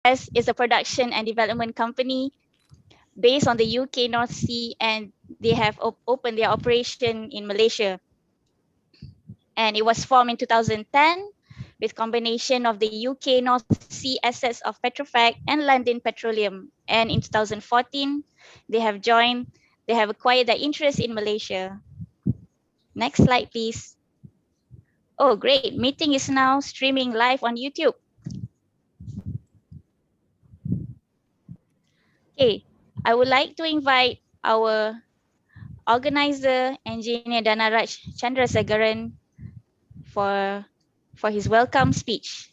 EnQuest is a production and development company based on the UK North Sea, and they have opened their operation in Malaysia. And it was formed in 2010 with combination of the UK North Sea assets of Petrofac and London Petroleum. And in 2014, they have acquired their interest in Malaysia. Next slide, please. Oh, great. Meeting is now streaming live on YouTube. Okay, I would like to invite our organizer, Engineer Danaraj Chandrasegaran, for his welcome speech.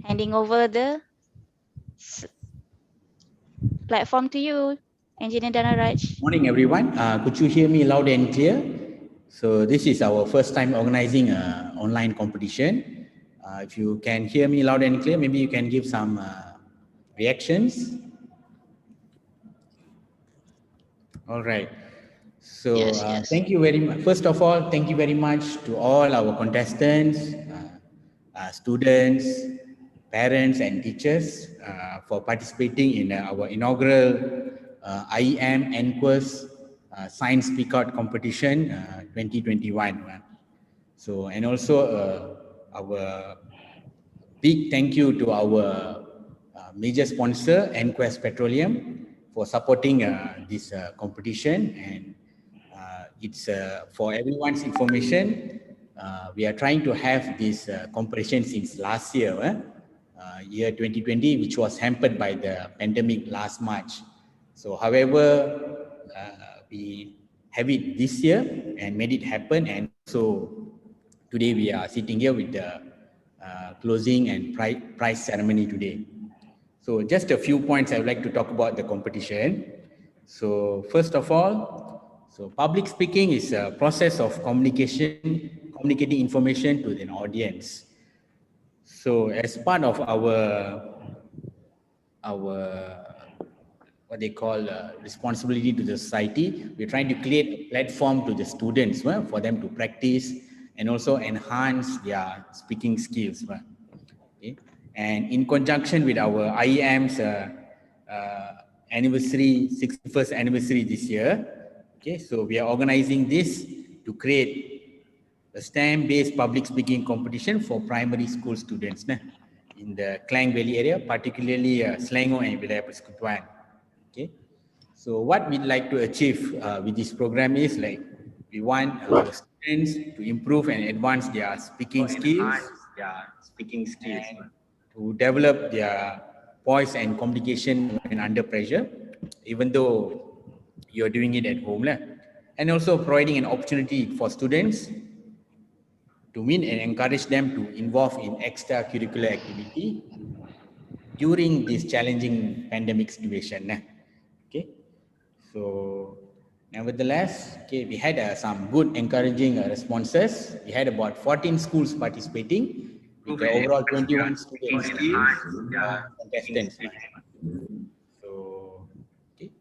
Handing over the platform to you, Engineer Danaraj. Morning, everyone. Could you hear me loud and clear? So this is our first time organizing an online competition. If you can hear me loud and clear, maybe you can give some reactions. All right. So Yes. thank you very much. First of all, thank you very much to all our contestants, students, parents and teachers for participating in our inaugural IEM EnQuest Science Speak Out Competition 2021. So, and also our big thank you to our major sponsor, EnQuest Petroleum, for supporting this competition. And it's for everyone's information, we are trying to have this competition since last year, year 2020, which was hampered by the pandemic last March. So however, we have it this year and made it happen. And so today we are sitting here with the closing and prize ceremony today. So just a few points I would like to talk about the competition. So first of all, so public speaking is a process of communicating information to an audience. So as part of our what they call responsibility to the society, we're trying to create a platform to the students for them to practice and also enhance their speaking skills. Okay? And in conjunction with our IEM's anniversary, 61st anniversary this year, okay, so we are organizing this to create a STEM-based public speaking competition for primary school students in the Klang Valley area, particularly Selangor and Wilayah Persekutuan. Okay, so what we'd like to achieve with this program is like we want our students to improve and advance their speaking skills, and to develop their voice and communication when under pressure, even though you're doing it at home, and also providing an opportunity for students to meet and encourage them to involve in extracurricular activity during this challenging pandemic situation. Okay, so nevertheless, okay, we had some good encouraging responses. We had about 14 schools participating with the overall 21 students contestants. So, okay,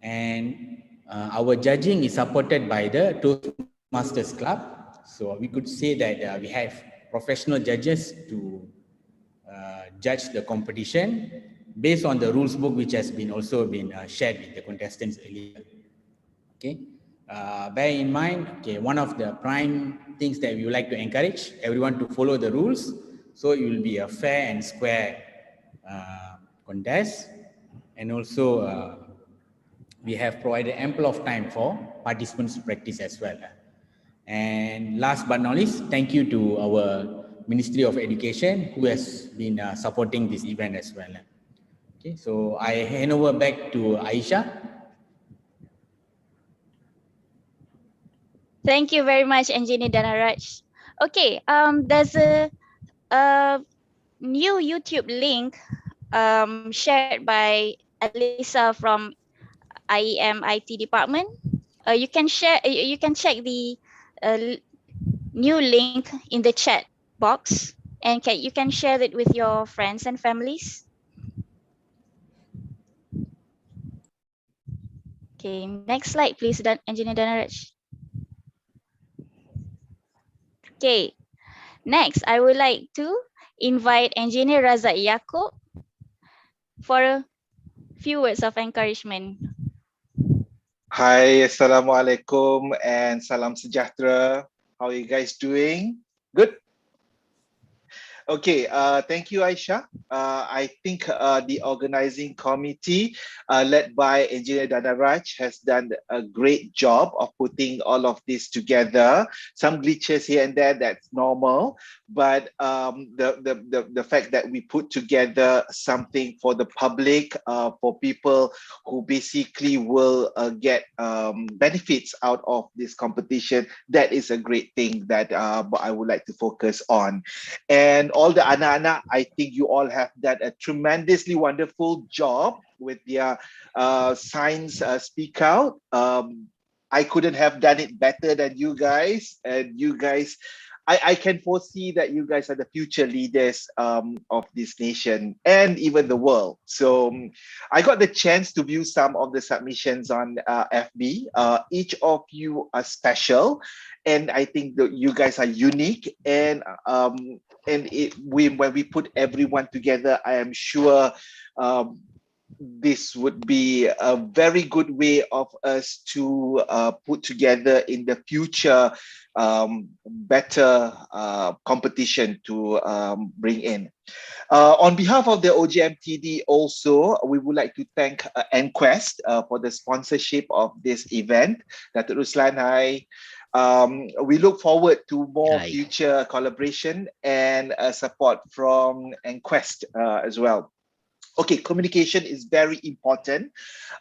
and our judging is supported by the Toastmasters Club. So we could say that we have professional judges to judge the competition based on the rules book, which has been also been shared with the contestants earlier. Okay, bear in mind, okay, one of the prime things that we would like to encourage everyone to follow the rules, so it will be a fair and square contest, and also we have provided ample of time for participants to practice as well. And last but not least, thank you to our Ministry of Education who has been supporting this event as well. Okay, so I hand over back to Aisha. Thank you very much, Engineer Danaraj. Okay, there's a new YouTube link shared by Alyssa from IEM IT department. You can share. You can check the new link in the chat box, and you can share it with your friends and families. Okay, next slide, please, Engineer Danaraj. Okay, next, I would like to invite Engineer Razak Yaakob for a few words of encouragement. Hi, Assalamualaikum and salam sejahtera. How are you guys doing? Good? Okay, thank you, Aisha. I think the organizing committee led by Engineer Danaraj has done a great job of putting all of this together. Some glitches here and there, that's normal. But the fact that we put together something for the public, for people who basically will get benefits out of this competition, that is a great thing that I would like to focus on. And all the anak-anak, I think you all have done a tremendously wonderful job with their science speak out. I couldn't have done it better than you guys. And you guys, I can foresee that you guys are the future leaders of this nation and even the world. So I got the chance to view some of the submissions on FB. Each of you are special, and I think that you guys are unique. And when we put everyone together, I am sure this would be a very good way of us to put together in the future better competition to bring in. On behalf of the OGMTD also, we would like to thank EnQuest for the sponsorship of this event. Datuk Ruslan, hi. We look forward to more future collaboration and support from EnQuest as well. Okay, communication is very important.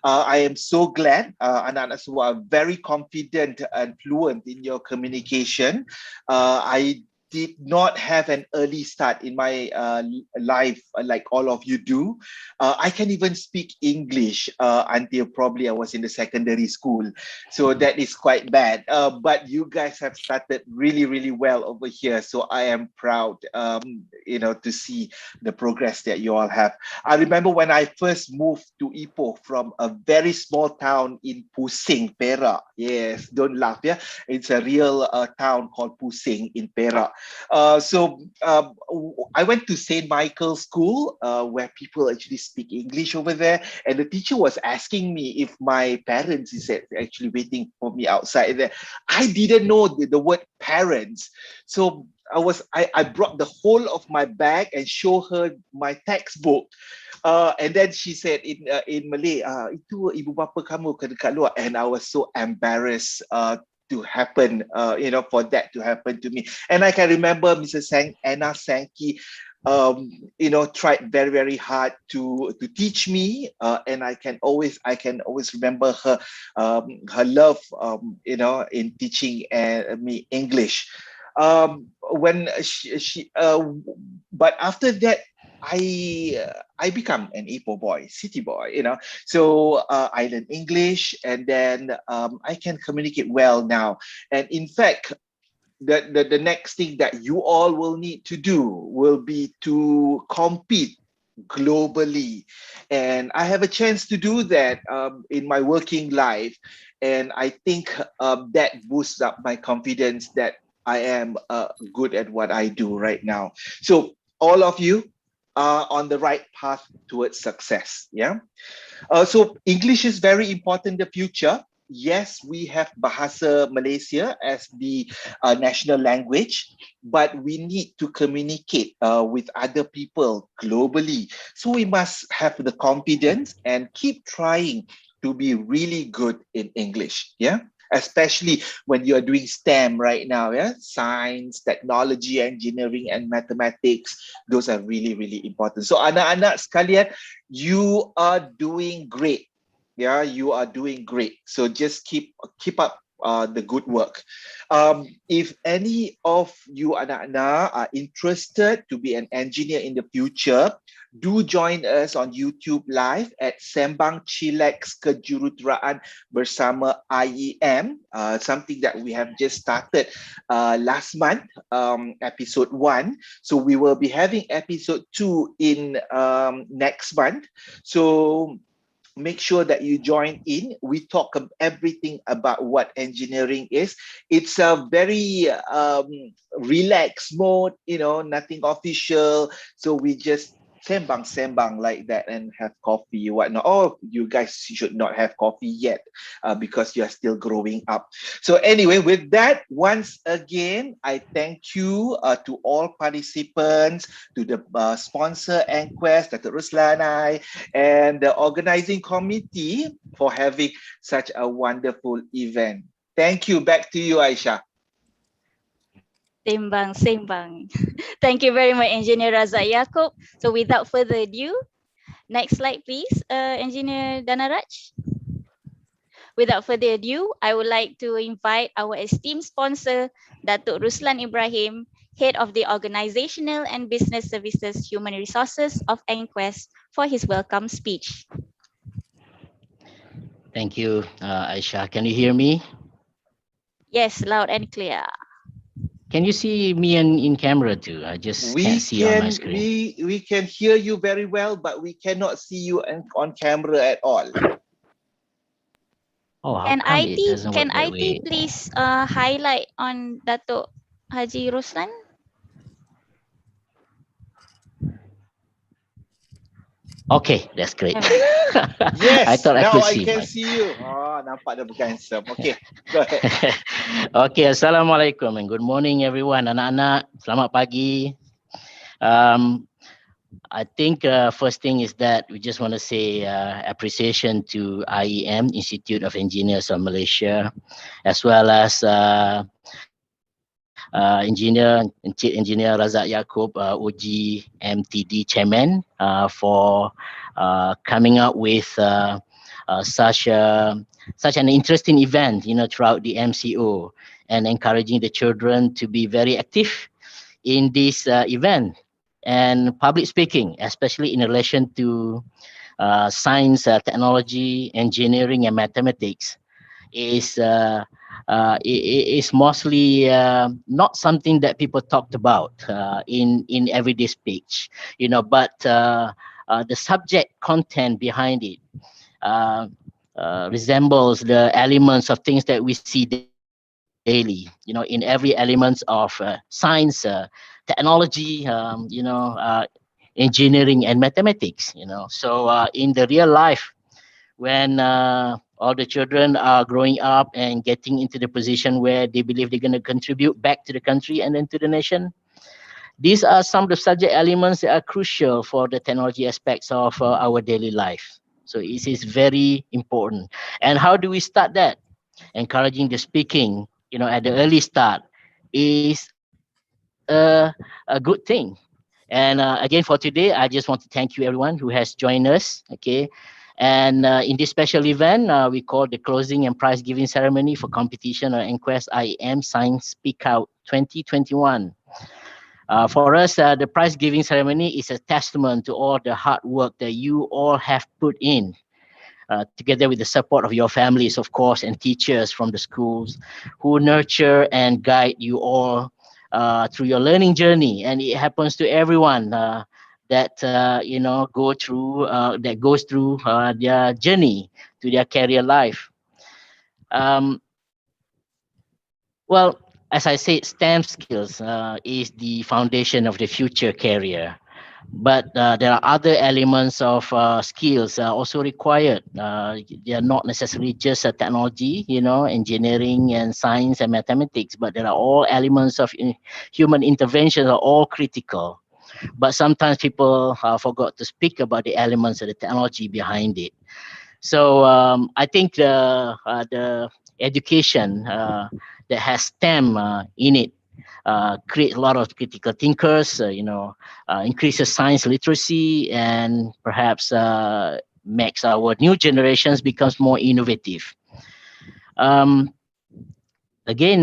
I am so glad anak-anak semua are very confident and fluent in your communication. I did not have an early start in my life like all of you do. I can even speak English until probably I was in the secondary school. So that is quite bad. But you guys have started really, really well over here. So I am proud, to see the progress that you all have. I remember when I first moved to Ipoh from a very small town in Pusing, Perak. Yes, don't laugh, yeah. It's a real town called Pusing in Perak. So I went to St. Michael's School where people actually speak English over there. And the teacher was asking me if my parents is actually waiting for me outside there. I didn't know the word parents. So I brought the whole of my bag and show her my textbook. And then she said in Malay, itu ibu bapa kamu ke dekat luar. And I was so embarrassed to happen, for that to happen to me. And I can remember Mrs. Anna Sankey, tried very, very hard to teach me, and I can always remember her love, in teaching me English. When she but after that, I become an Ipoh boy, city boy, So I learn English, and then I can communicate well now. And in fact, the next thing that you all will need to do will be to compete globally. And I have a chance to do that in my working life. And I think that boosts up my confidence that I am good at what I do right now. So all of you are on the right path towards success. Yeah. So English is very important in the future. Yes, we have Bahasa Malaysia as the national language, but we need to communicate with other people globally. So we must have the confidence and keep trying to be really good in English. Yeah. Especially when you're doing STEM right now, yeah, science, technology, engineering, and mathematics. Those are really, really important. So anak-anak sekalian, you are doing great. Yeah, you are doing great. So just keep up the good work. If any of you anak-anak are interested to be an engineer in the future, do join us on YouTube Live at Sembang Chilex Kejuruteraan bersama IEM, something that we have just started last month, episode 1. So we will be having episode 2 in next month. So make sure that you join in. We talk everything about what engineering is. It's a very relaxed mode, nothing official. So we just sembang like that and have coffee, whatnot. Oh, you guys should not have coffee yet because you're still growing up. So anyway, with that, once again, I thank you to all participants, to the sponsor EnQuest, Dr. Ruslanai, and the organizing committee for having such a wonderful event. Thank you. Back to you, Aisha. Same bang. Thank you very much, Engineer Razak Yaakob. So without further ado, next slide, please, Engineer Danaraj. Without further ado, I would like to invite our esteemed sponsor, Datuk Ruslan Ibrahim, Head of the Organizational and Business Services Human Resources of EnQuest, for his welcome speech. Thank you, Aisha. Can you hear me? Yes, loud and clear. Can you see me in camera too? I just can't see on my screen. We can hear you very well, but we cannot see you on camera at all. Oh, how come it doesn't work that way? Please highlight on Datuk Haji Ruslan? Okay, that's great. Yes, I thought now I could I see. can see you. Oh, nampak dah handsome. Okay, go ahead. Okay, Assalamualaikum and good morning everyone. Anak-anak, selamat pagi. I think first thing is that we just want to say appreciation to IEM, Institute of Engineers of Malaysia, as well as Engineer Razak Yaakob, OG MTD Chairman, for coming up with such an interesting event, throughout the MCO, and encouraging the children to be very active in this event. And public speaking, especially in relation to science, technology, engineering, and mathematics, is mostly not something that people talked about in everyday speech, but the subject content behind it resembles the elements of things that we see daily, in every element of science, technology, engineering and mathematics, So in the real life, when all the children are growing up and getting into the position where they believe they're going to contribute back to the country and then to the nation, these are some of the subject elements that are crucial for the technology aspects of our daily life. So it is very important. And how do we start that? Encouraging the speaking, at the early start is a good thing. And again, for today, I just want to thank you everyone who has joined us. Okay. And in this special event, we call the closing and prize giving ceremony for competition on EnQuest-IEM Science Speak Out 2021. For us, the prize giving ceremony is a testament to all the hard work that you all have put in, together with the support of your families, of course, and teachers from the schools who nurture and guide you all through your learning journey. And it happens to everyone that goes through their journey to their career life. Well, as I said, STEM skills is the foundation of the future career. But there are other elements of skills also required. They are not necessarily just technology, engineering and science and mathematics, but there are all elements of human intervention are all critical. But sometimes people forgot to speak about the elements of the technology behind it. So I think the education that has STEM in it create a lot of critical thinkers, increases science literacy, and perhaps makes our new generations becomes more innovative. Again,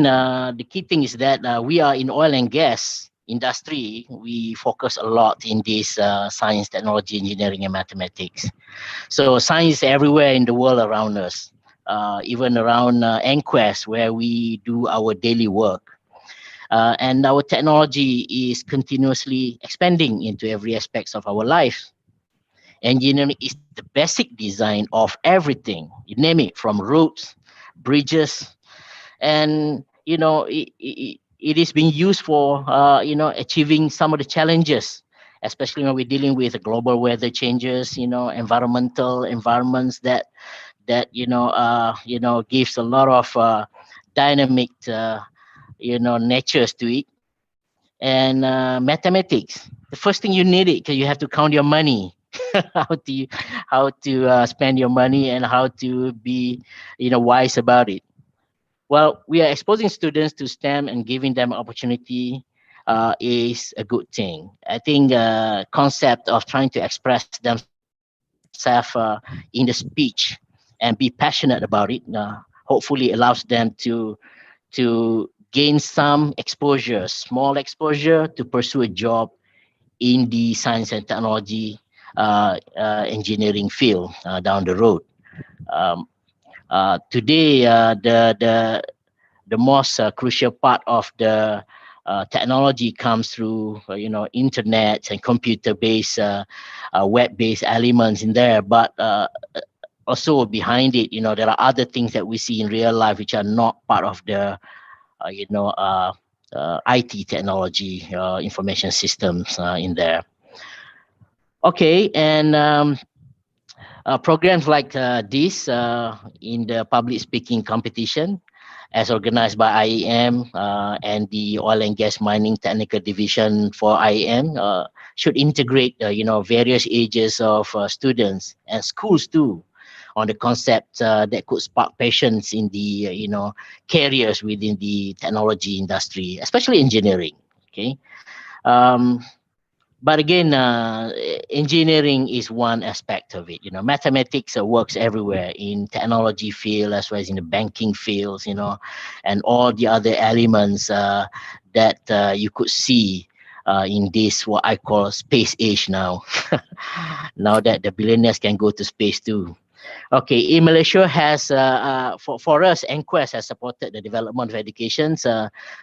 the key thing is that we are in oil and gas industry. We focus a lot in this science, technology, engineering, and mathematics. So science is everywhere in the world around us, even around EnQuest, where we do our daily work. And our technology is continuously expanding into every aspects of our life. Engineering is the basic design of everything. You name it, from roads, bridges, and it is being used for achieving some of the challenges, especially when we're dealing with global weather changes, environmental environments that gives a lot of dynamic natures to it. And mathematics, the first thing you need it, because you have to count your money. How to spend your money, and how to be wise about it. Well, we are exposing students to STEM and giving them opportunity is a good thing. I think concept of trying to express themselves in the speech and be passionate about it hopefully allows them to gain some exposure, small exposure, to pursue a job in the science and technology engineering field down the road. Um, Today, the most crucial part of the technology comes through internet and computer-based, web-based elements in there. But also behind it, there are other things that we see in real life which are not part of the IT technology, information systems in there. Okay, and programs like this in the public speaking competition, as organized by IEM and the Oil and Gas Mining Technical Division for IEM, should integrate various ages of students and schools too, on the concept that could spark passions in the careers within the technology industry, especially engineering. Okay. Um, but again, engineering is one aspect of it. Mathematics works everywhere in technology field as well as in the banking fields. And all the other elements that you could see in this what I call space age now. Now that the billionaires can go to space too. Okay, in Malaysia has for us, EnQuest has supported the development of educations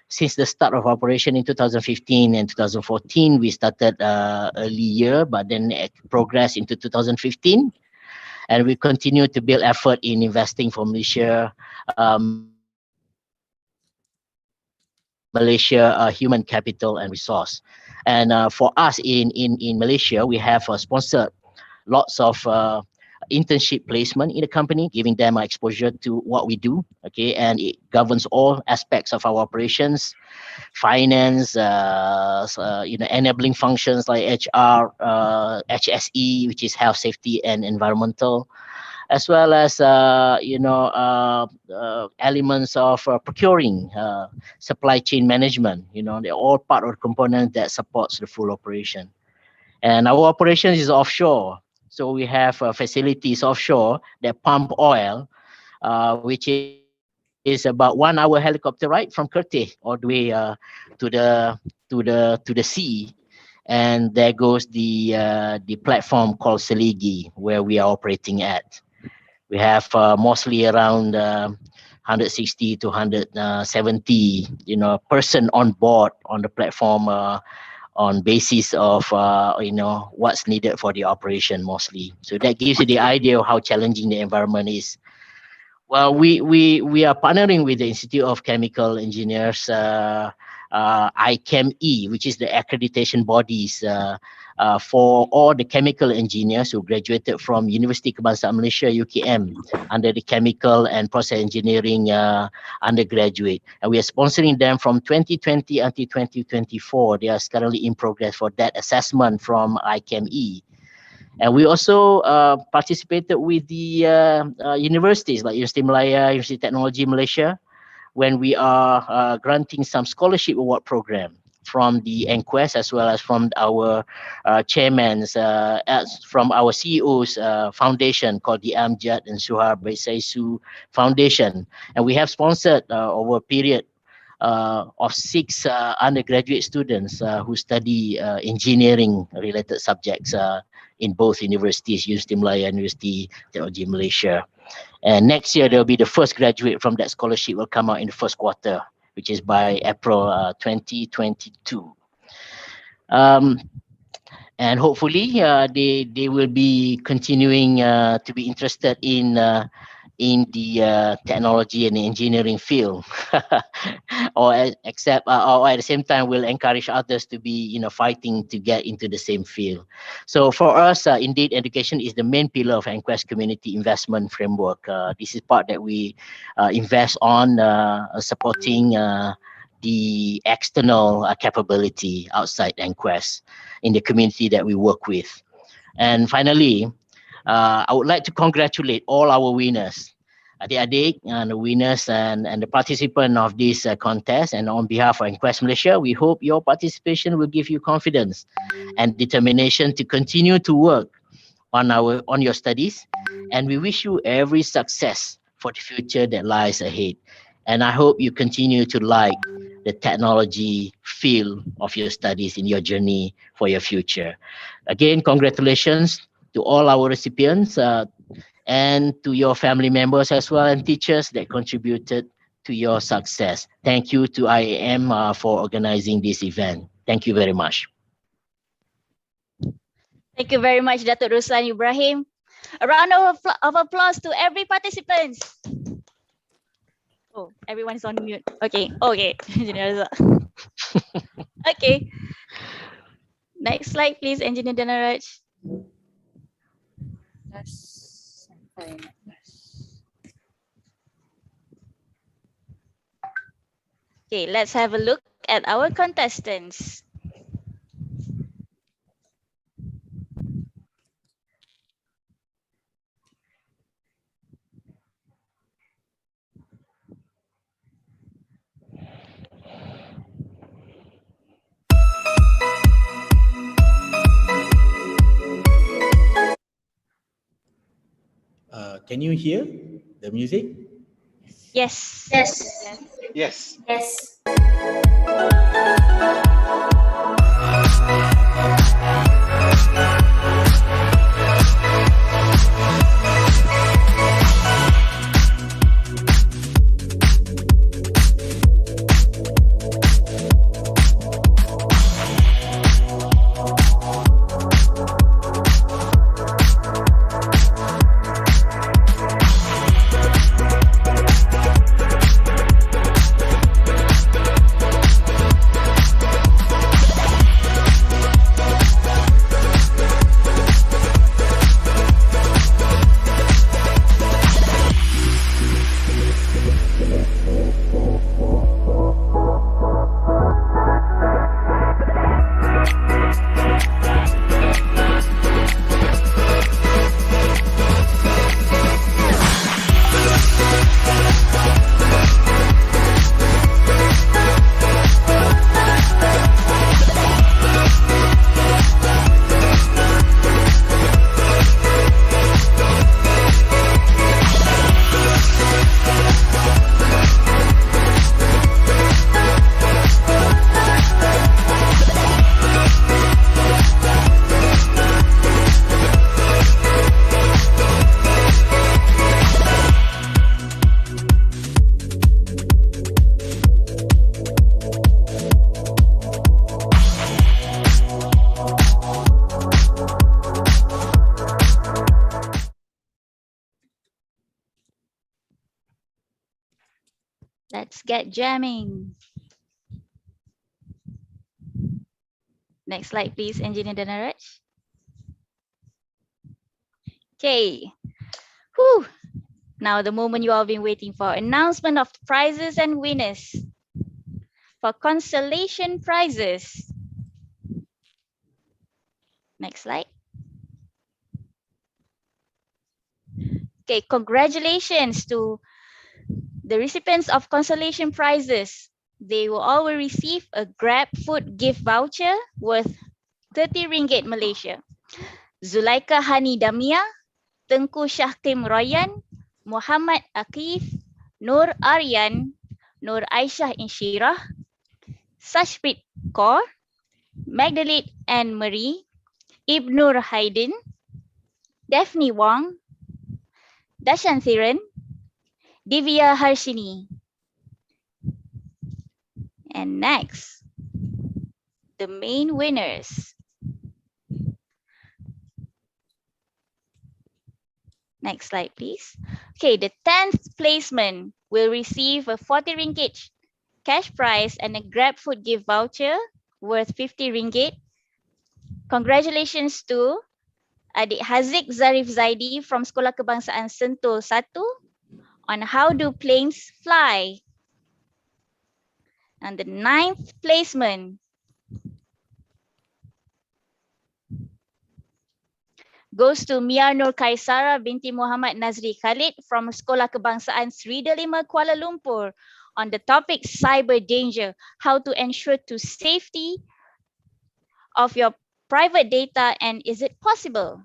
since the start of operation in 2015 and 2014. We started early year, but then it progressed into 2015, and we continue to build effort in investing for Malaysia, human capital and resource. And for us in Malaysia, we have sponsored lots of internship placement in the company, giving them exposure to what we do. Okay, and it governs all aspects of our operations, finance, enabling functions like HR, HSE, which is health, safety, and environmental, as well as elements of procuring, supply chain management. They're all part of the component that supports the full operation. And our operations is offshore. So we have facilities offshore that pump oil, which is about 1 hour helicopter ride from Kerteh all the way to the sea. And there goes the platform called Seligi, where we are operating at. We have mostly around 160 to 170 person on board on the platform, on basis of what's needed for the operation mostly. So that gives you the idea of how challenging the environment is. Well, we are partnering with the Institute of Chemical Engineers, IChemE, which is the accreditation bodies for all the chemical engineers who graduated from University Kebangsaan Malaysia UKM under the chemical and process engineering undergraduate, and we are sponsoring them from 2020 until 2024. They are currently in progress for that assessment from IChemE. And we also participated with the universities like University Malaya, University Technology Malaysia, when we are granting some scholarship award program from the EnQuest, as well as from our chairmans, from our CEO's foundation called the Amjad and Suhar Baisaisu Foundation. And we have sponsored over a period of 6 undergraduate students who study engineering related subjects in both universities, University Malaya and University Technology Malaysia. And next year, there will be the first graduate from that scholarship will come out in the first quarter, which is by April 2022. and hopefully they will be continuing to be interested in the technology and engineering field, or at the same time will encourage others to be fighting to get into the same field. So for us, indeed, education is the main pillar of EnQuest community investment framework. This is part that we invest on supporting the external capability outside EnQuest in the community that we work with. And finally, I would like to congratulate all our winners, adik-adik, and the winners and the participant of this contest. And on behalf of EnQuest Malaysia, we hope your participation will give you confidence and determination to continue to work on your studies. And we wish you every success for the future that lies ahead. And I hope you continue to like the technology field of your studies in your journey for your future. Again, congratulations to all our recipients and to your family members as well, and teachers that contributed to your success. Thank you to IEM for organizing this event. Thank you very much. Thank you very much, Datuk Ruslan Ibrahim. A round of applause to every participant. Oh, everyone's on mute. Okay. Engineer Azhar. Okay. Next slide, please, Engineer Danaraj. Okay, let's have a look at our contestants. Can you hear the music? Yes. Yes. Let's get jamming. Next slide, please, Engineer Danaraj. Okay. Whew. Now the moment you all been waiting for. Announcement of prizes and winners. For consolation prizes. Next slide. Okay, congratulations to the recipients of consolation prizes. They will all receive a Grab food gift voucher worth 30 ringgit Malaysia. Zulaika Hani Damia, Tengku Syahkim Royan, Muhammad Akif, Nur Aryan, Nur Aisyah Inshirah, Sashprit Kaur, Magdalene Anne Marie, Ibnur Haidin, Daphne Wong, Dashanthiran, Divya Harshini. And next, the main winners. Next slide, please. Okay, the 10th placement will receive a 40 ringgit cash prize and a GrabFood gift voucher worth 50 ringgit. Congratulations to Adik Haziq Zarif Zaidi from Sekolah Kebangsaan Sentul 1 on How Do Planes Fly. And the 9th placement goes to Mia Nur Kaisara binti Muhammad Nazri Khalid from Sekolah Kebangsaan Sri Delima Kuala Lumpur on the topic cyber danger, how to ensure to safety of your private data and is it possible?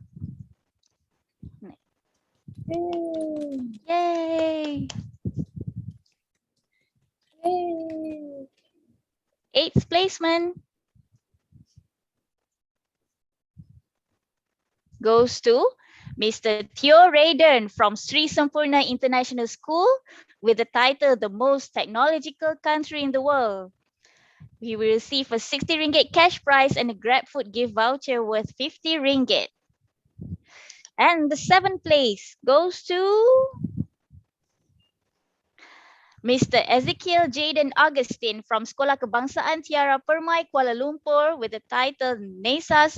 Yay! Yay! 8th placement goes to Mr. Theo Raiden from Sri Sampurna International School with the title The Most Technological Country in the World. He will receive a 60 ringgit cash prize and a GrabFood gift voucher worth 50 ringgit. And the 7th place goes to Mr. Ezekiel Jaden Augustine from Sekolah Kebangsaan Tiara Permai Kuala Lumpur with the title NASA's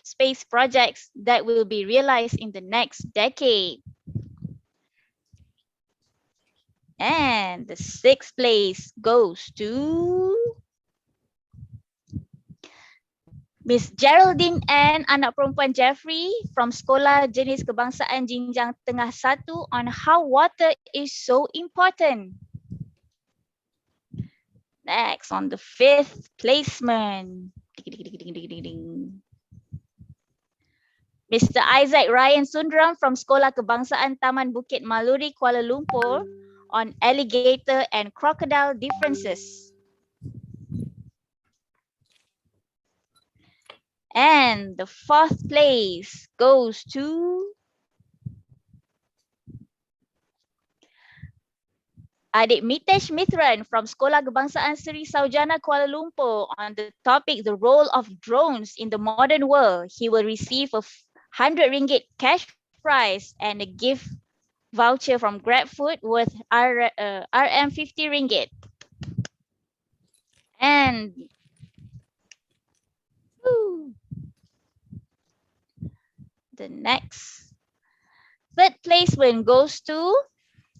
Space Projects that will be realized in the next decade. And the 6th place goes to Miss Geraldine N. Anak Perempuan Jeffrey from Sekolah Jenis Kebangsaan Jinjang Tengah 1 on how water is so important. Next, on the 5th placement, Mr. Isaac Ryan Sundram from Sekolah Kebangsaan Taman Bukit Maluri, Kuala Lumpur on alligator and crocodile differences. And the 4th place goes to Adik Mitesh Mithran from Sekolah Kebangsaan Seri Saujana Kuala Lumpur on the topic the role of drones in the modern world. He will receive a 100 ringgit cash prize and a gift voucher from GrabFood worth RM 50 ringgit. And the next 3rd placement goes to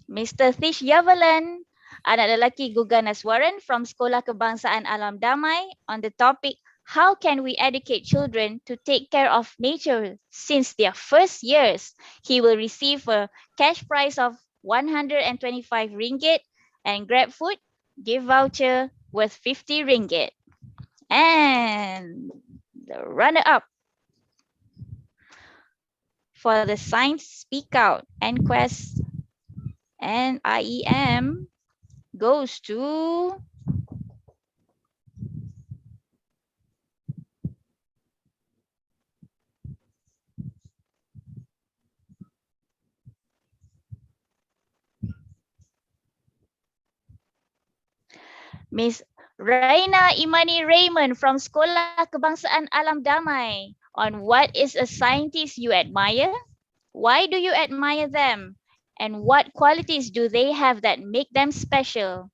Mr. Thish Yavalan, anak lelaki Guganaswaran from Sekolah Kebangsaan Alam Damai on the topic how can we educate children to take care of nature since their first years. He will receive a cash prize of 125 ringgit and GrabFood gift voucher worth 50 ringgit. And the runner-up for the Science Speak Out EnQuest-IEM goes to Miss Raina Imani Raymond from Sekolah Kebangsaan Alam Damai on what is a scientist you admire? Why do you admire them? And what qualities do they have that make them special?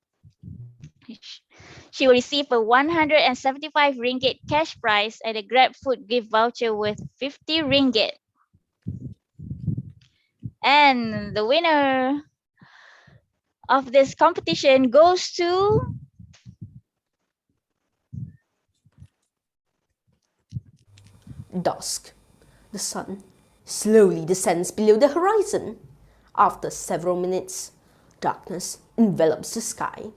She will receive a 175 ringgit cash prize and a GrabFood gift voucher worth 50 ringgit. And the winner of this competition goes to Dusk. The sun slowly descends below the horizon. After several minutes, darkness envelops the sky.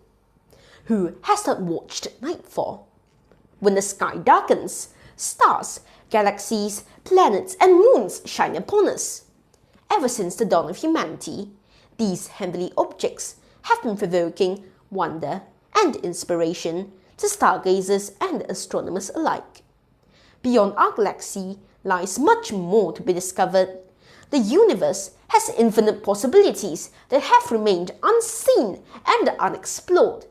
Who has not watched nightfall? When the sky darkens, stars, galaxies, planets, and moons shine upon us. Ever since the dawn of humanity, these heavenly objects have been provoking wonder and inspiration to stargazers and astronomers alike. Beyond our galaxy lies much more to be discovered. The universe has infinite possibilities that have remained unseen and unexplored.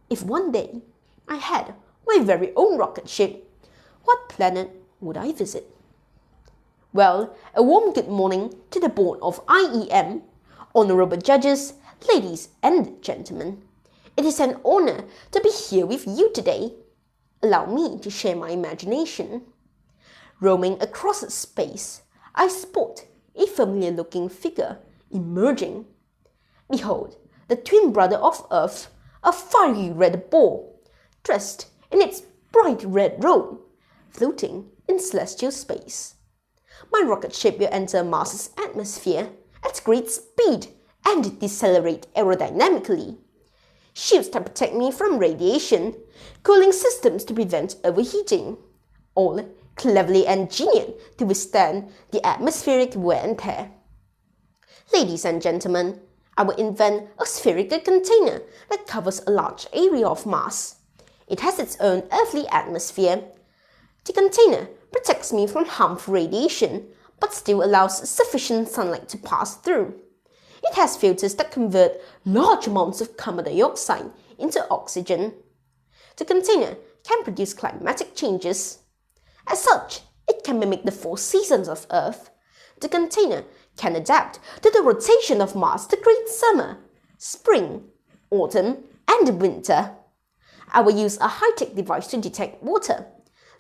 If one day I had my very own rocket ship, what planet would I visit? Well, a warm good morning to the board of IEM, honorable judges, ladies and gentlemen. It is an honor to be here with you today. Allow me to share my imagination. Roaming across space, I spot a familiar-looking figure emerging. Behold, the twin brother of Earth, a fiery red ball, dressed in its bright red robe, floating in celestial space. My rocket ship will enter Mars's atmosphere at great speed and decelerate aerodynamically. Shields that protect me from radiation, cooling systems to prevent overheating, all cleverly engineered to withstand the atmospheric wear and tear. Ladies and gentlemen, I will invent a spherical container that covers a large area of Mars. It has its own earthly atmosphere. The container protects me from harmful radiation, but still allows sufficient sunlight to pass through. It has filters that convert large amounts of carbon dioxide into oxygen. The container can produce climatic changes. As such, it can mimic the 4 seasons of Earth. The container can adapt to the rotation of Mars to create summer, spring, autumn, and winter. I will use a high-tech device to detect water.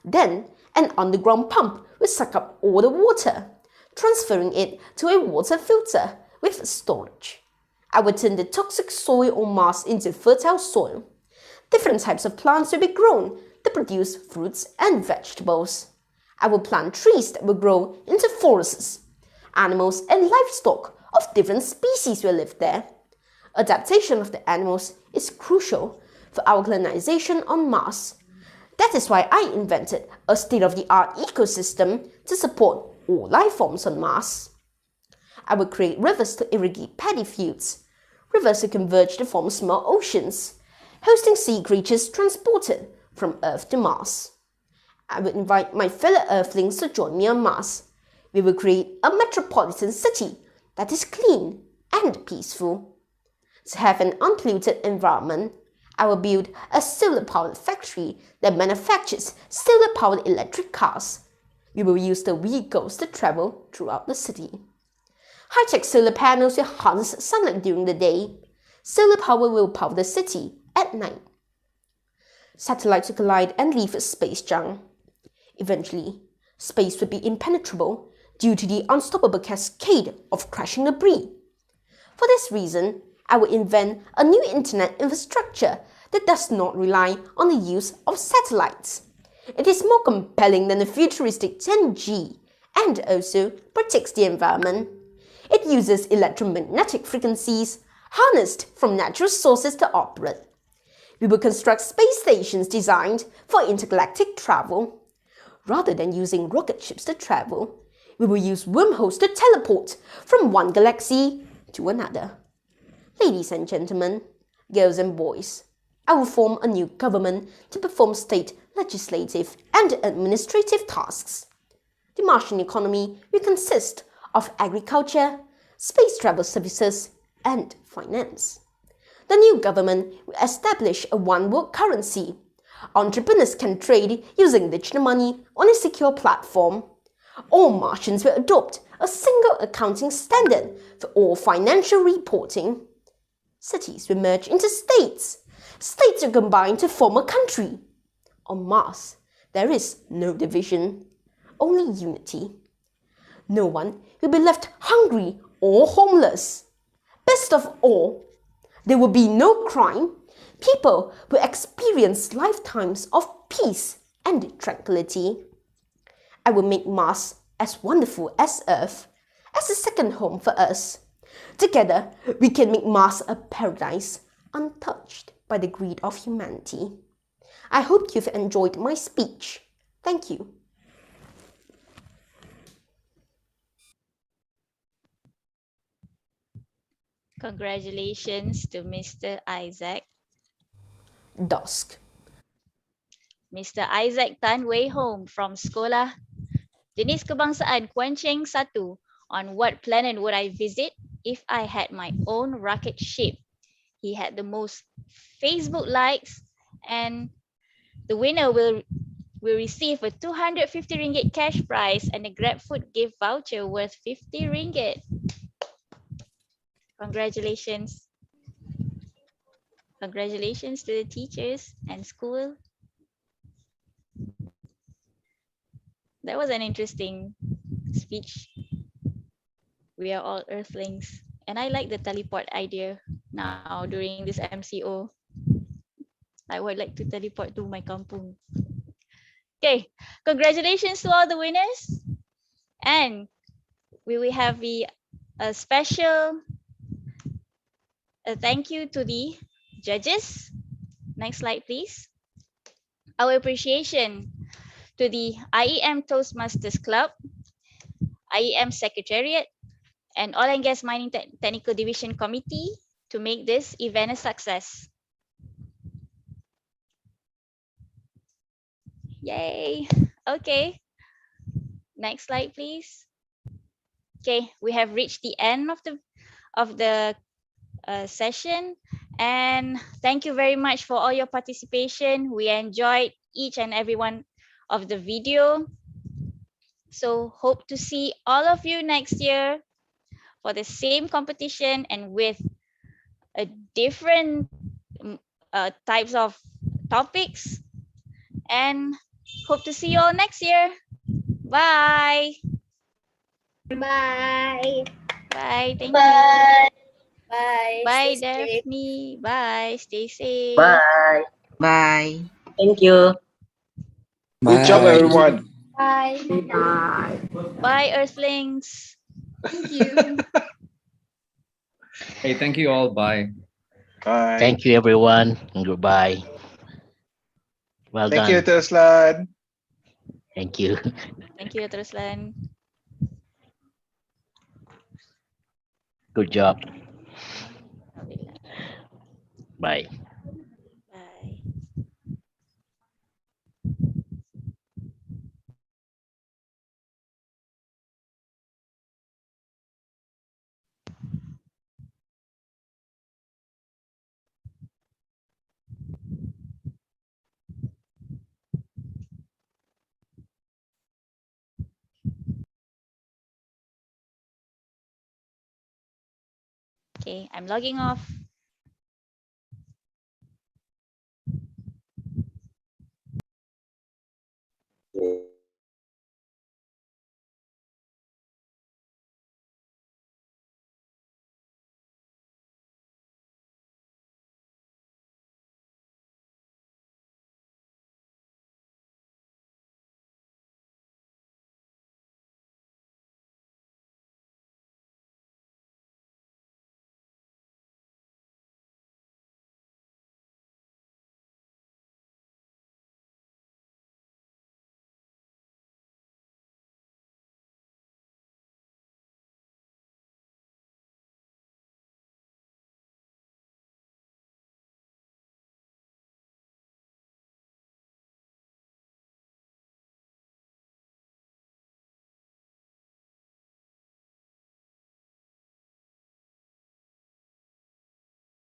Then, an underground pump will suck up all the water, transferring it to a water filter with storage. I will turn the toxic soil on Mars into fertile soil. Different types of plants will be grown to produce fruits and vegetables. I will plant trees that will grow into forests. Animals and livestock of different species will live there. Adaptation of the animals is crucial for our colonization on Mars. That is why I invented a state-of-the-art ecosystem to support all life forms on Mars. I will create rivers to irrigate paddy fields. Rivers will converge to form small oceans, hosting sea creatures transported from Earth to Mars. I will invite my fellow Earthlings to join me on Mars. We will create a metropolitan city that is clean and peaceful. To have an unpolluted environment, I will build a solar-powered factory that manufactures solar-powered electric cars. We will use the vehicles to travel throughout the city. High-tech solar panels will harness sunlight during the day. Solar power will power the city at night. Satellites will collide and leave space junk. Eventually, space will be impenetrable due to the unstoppable cascade of crashing debris. For this reason, I will invent a new internet infrastructure that does not rely on the use of satellites. It is more compelling than the futuristic 10G and also protects the environment. It uses electromagnetic frequencies harnessed from natural sources to operate. We will construct space stations designed for intergalactic travel. Rather than using rocket ships to travel, we will use wormholes to teleport from one galaxy to another. Ladies and gentlemen, girls and boys, I will form a new government to perform state, legislative, and administrative tasks. The Martian economy will consist of agriculture, space travel services, and finance. The new government will establish a one-world currency. Entrepreneurs can trade using digital money on a secure platform. All Martians will adopt a single accounting standard for all financial reporting. Cities will merge into states. States will combine to form a country. On Mars, there is no division, only unity. No one will be left hungry or homeless. Best of all, there will be no crime. People will experience lifetimes of peace and tranquility. I will make Mars as wonderful as Earth, as a second home for us. Together, we can make Mars a paradise untouched by the greed of humanity. I hope you've enjoyed my speech. Thank you. Congratulations to Mr. Isaac. Dusk. Mr. Isaac Tan Wei Home from Sekolah Jenis Kebangsaan Kuancheng 1. On what planet would I visit if I had my own rocket ship? He had the most Facebook likes, and the winner will will receive a 250 ringgit cash prize and a GrabFood gift voucher worth 50 ringgit. Congratulations. Congratulations to the teachers and school. That was an interesting speech. We are all earthlings. And I like the teleport idea now during this MCO. I would like to teleport to my kampung. Okay, congratulations to all the winners. And we will have a special thank you to the judges. Next slide, please. Our appreciation to the IEM Toastmasters Club, IEM Secretariat, and Oil and Gas Mining Technical Division Committee to make this event a success. Yay. Okay. Next slide, please. Okay, we have reached the end of the session, and thank you very much for all your participation. We enjoyed each and every one of the video. So hope to see all of you next year for the same competition and with a different types of topics, and hope to see you all next year. Bye. Bye. Bye. Thank Bye. you. Bye. Bye, Stay safe. Daphne. Bye. Stay safe. Bye. Bye. Thank you. Good job, Bye. everyone. Bye. Bye. Bye, Earthlings. Thank you. Hey, thank you all. Bye. Bye. Thank you, everyone, and goodbye. Well Thank done. you, Terslan. Thank you. Thank you, Teruslan. Good job. Alhamdulillah. Bye. Bye. Okay, I'm logging off.